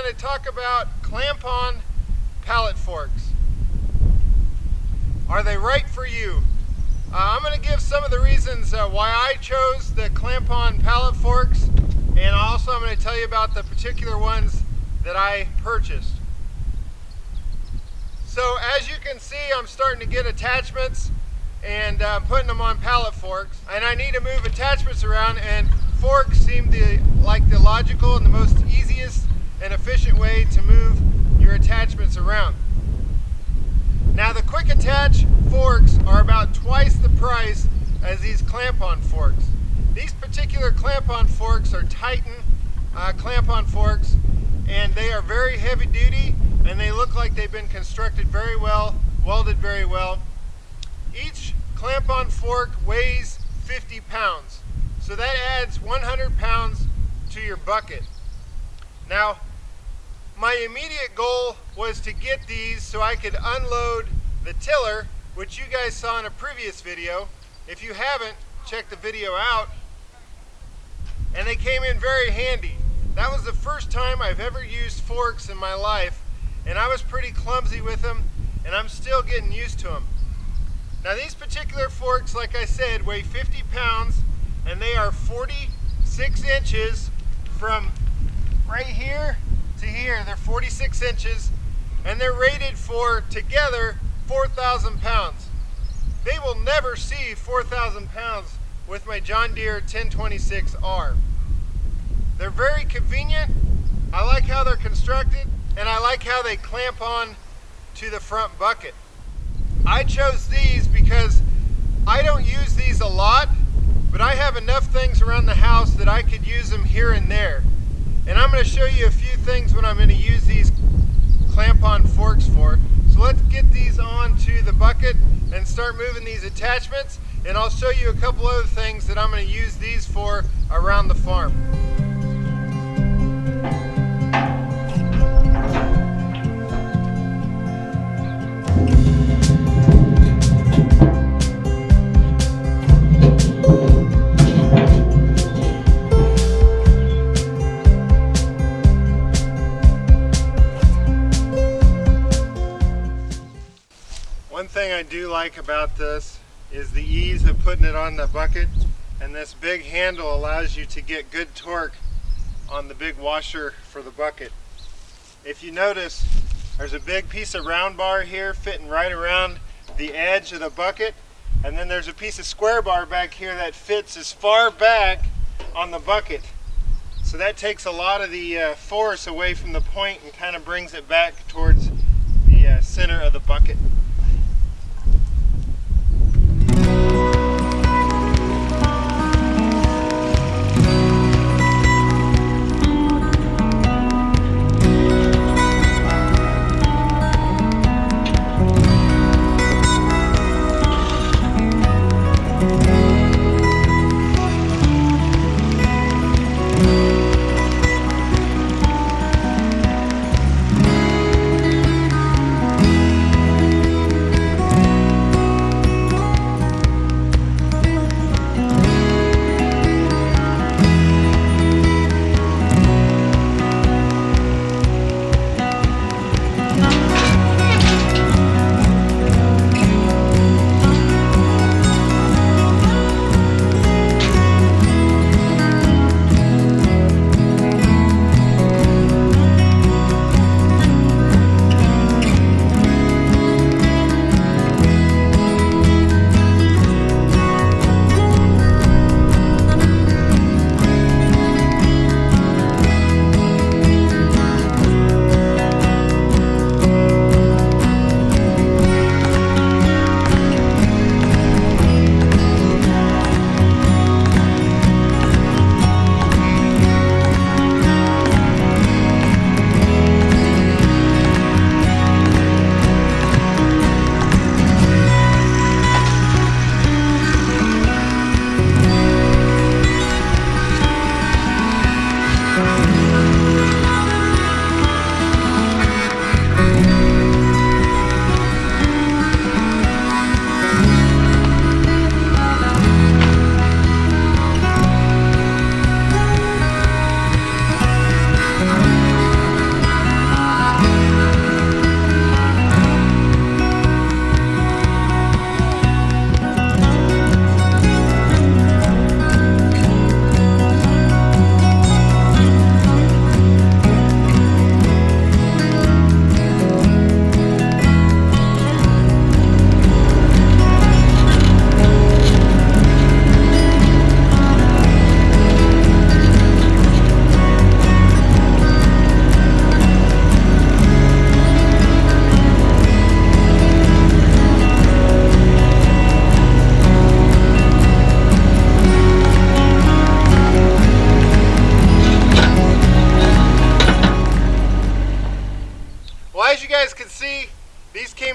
going to talk about clamp-on pallet forks. Are they right for you? I'm going to give some of the reasons why I chose the clamp-on pallet forks, and also I'm going to tell you about the particular ones that I purchased. So as you can see, I'm starting to get attachments and putting them on pallet forks, and I need to move attachments around, and forks seem to like the logical and the most easiest and efficient way to move your attachments around. Now the quick attach forks are about twice the price as these clamp-on forks. These particular clamp-on forks are Titan clamp-on forks, and they are very heavy duty, and they look like they've been constructed very well, welded very well. Each clamp-on fork weighs 50 pounds, so that adds 100 pounds to your bucket. Now, my immediate goal was to get these so I could unload the tiller, which you guys saw in a previous video. If you haven't, check the video out. And they came in very handy. That was the first time I've ever used forks in my life, and I was pretty clumsy with them, and I'm still getting used to them. Now these particular forks, like I said, weigh 50 pounds, and they are 46 inches from right here to here. They're 46 inches, and they're rated for, together, 4,000 pounds. They will never see 4,000 pounds with my John Deere 1025R. They're very convenient. I like how they're constructed, and I like how they clamp on to the front bucket. I chose these because I don't use these a lot, but I have enough things around the house that I could use them here and there. And I'm going to show you a few things when I'm going to use these clamp-on forks for. So let's get these onto the bucket and start moving these attachments, and I'll show you a couple other things that I'm going to use these for around the farm. One thing I do like about this is the ease of putting it on the bucket, and this big handle allows you to get good torque on the big washer for the bucket. If you notice, there's a big piece of round bar here fitting right around the edge of the bucket, and then there's a piece of square bar back here that fits as far back on the bucket. So that takes a lot of the force away from the point and kind of brings it back towards the center of the bucket.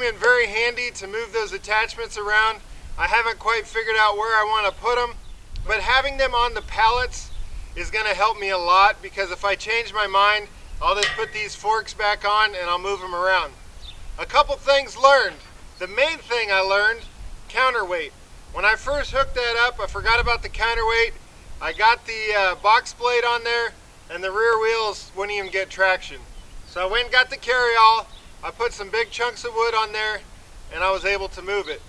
in very handy to move those attachments around. I haven't quite figured out where I want to put them, but having them on the pallets is going to help me a lot, because if I change my mind, I'll just put these forks back on and I'll move them around. A couple things learned. The main thing I learned, counterweight. When I first hooked that up, I forgot about the counterweight. I got the box blade on there and the rear wheels wouldn't even get traction. So I went and got the carryall, I put some big chunks of wood on there, and I was able to move it.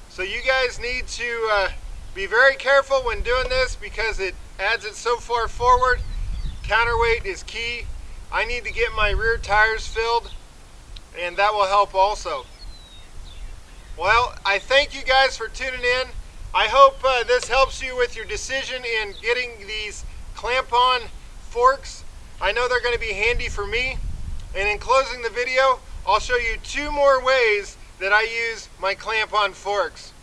So you guys need to be very careful when doing this, because it adds it so far forward. Counterweight is key. I need to get my rear tires filled, and that will help also. Well, I thank you guys for tuning in. I hope this helps you with your decision in getting these clamp-on forks. I know they're going to be handy for me. And in closing the video, I'll show you 2 more ways that I use my clamp-on forks.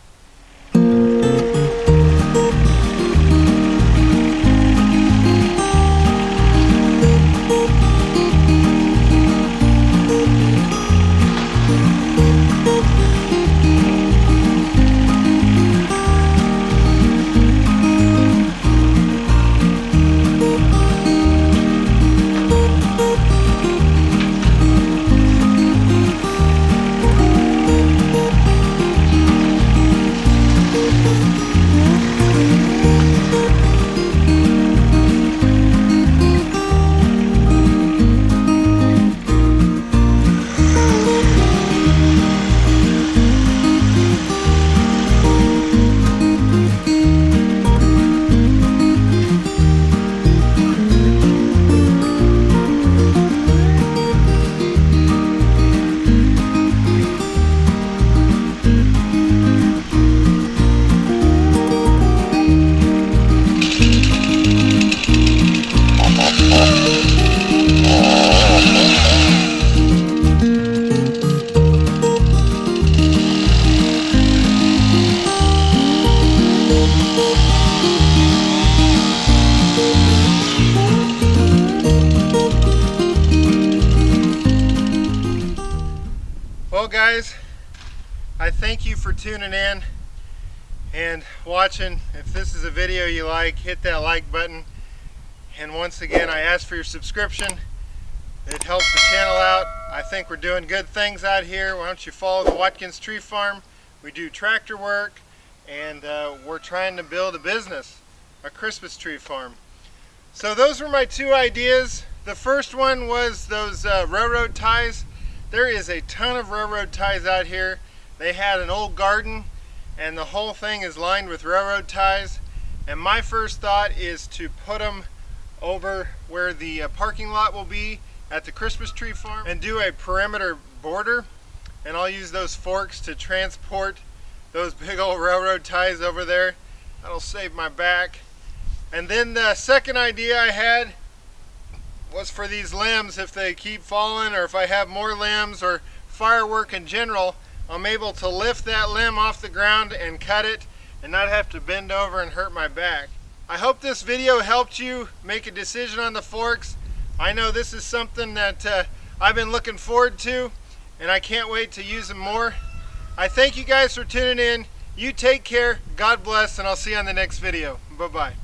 Well guys, I thank you for tuning in and watching. If this is a video you like, hit that like button. And once again, I ask for your subscription. It helps the channel out. I think we're doing good things out here. Why don't you follow the Watkins Tree Farm? We do tractor work, and we're trying to build a business, a Christmas tree farm. So those were my 2 ideas. The first one was those railroad ties. There is a ton of railroad ties out here. They had an old garden and the whole thing is lined with railroad ties. And my first thought is to put them over where the parking lot will be at the Christmas tree farm and do a perimeter border. And I'll use those forks to transport those big old railroad ties over there. That'll save my back. And then the second idea I had was for these limbs. If they keep falling, or if I have more limbs, or firework in general, I'm able to lift that limb off the ground and cut it and not have to bend over and hurt my back. I hope this video helped you make a decision on the forks. I know this is something that I've been looking forward to, and I can't wait to use them more. I thank you guys for tuning in. You take care, God bless, and I'll see you on the next video. Bye-bye.